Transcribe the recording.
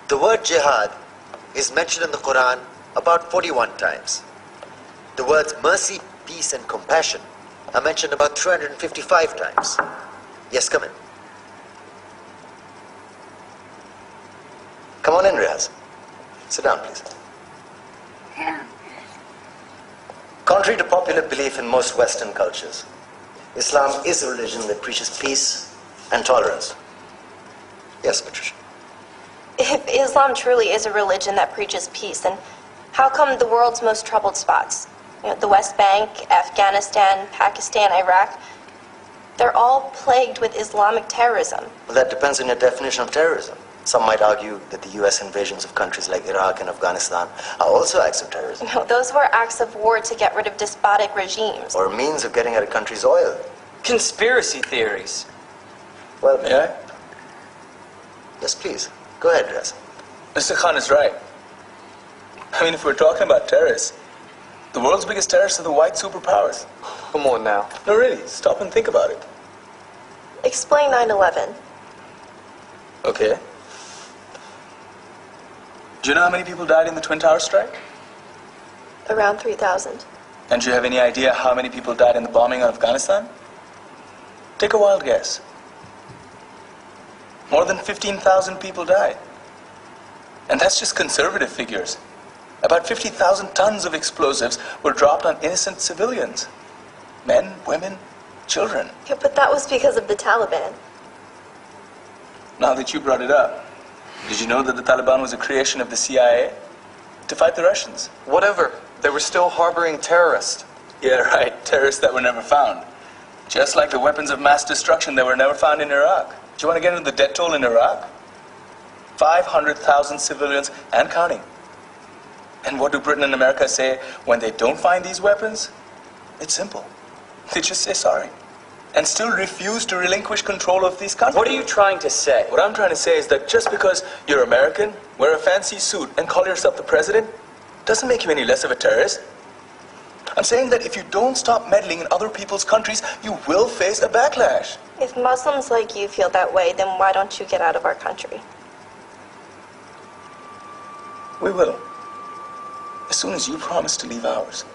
The word jihad is mentioned in the Quran about 41 times. The words mercy, peace, and compassion are mentioned about 355 times. Yes, come in. Come on in, Riaz. Sit down, please. Contrary to popular belief in most Western cultures, Islam is a religion that preaches peace and tolerance. Yes, Patricia. If Islam truly is a religion that preaches peace, then how come the world's most troubled spots, the West Bank, Afghanistan, Pakistan, Iraq, they're all plagued with Islamic terrorism? Well, that depends on your definition of terrorism. Some might argue that the U.S. invasions of countries like Iraq and Afghanistan are also acts of terrorism. No, those were acts of war to get rid of despotic regimes. Or a means of getting at a country's oil. Conspiracy theories. Well, May I? Yes, please. Go ahead, Riaz. Mr. Khan is right. I mean, if we're talking about terrorists, the world's biggest terrorists are the white superpowers. Come on now. No, really, stop and think about it. Explain 9/11. Okay. Do you know how many people died in the Twin Towers strike? Around 3,000. And do you have any idea how many people died in the bombing of Afghanistan? Take a wild guess. More than 15,000 people died. And that's just conservative figures. About 50,000 tons of explosives were dropped on innocent civilians. Men, women, children. Yeah, but that was because of the Taliban. Now that you brought it up, did you know that the Taliban was a creation of the CIA to fight the Russians? Whatever. They were still harboring terrorists. Yeah, right. Terrorists that were never found. Just like the weapons of mass destruction that were never found in Iraq. Do you want to get into the death toll in Iraq? 500,000 civilians and counting. And what do Britain and America say when they don't find these weapons? It's simple. They just say sorry. And still refuse to relinquish control of these countries. What are you trying to say? What I'm trying to say is that just because you're American, wear a fancy suit, and call yourself the president, doesn't make you any less of a terrorist. I'm saying that if you don't stop meddling in other people's countries, you will face a backlash. If Muslims like you feel that way, then why don't you get out of our country? We will. As soon as you promise to leave ours.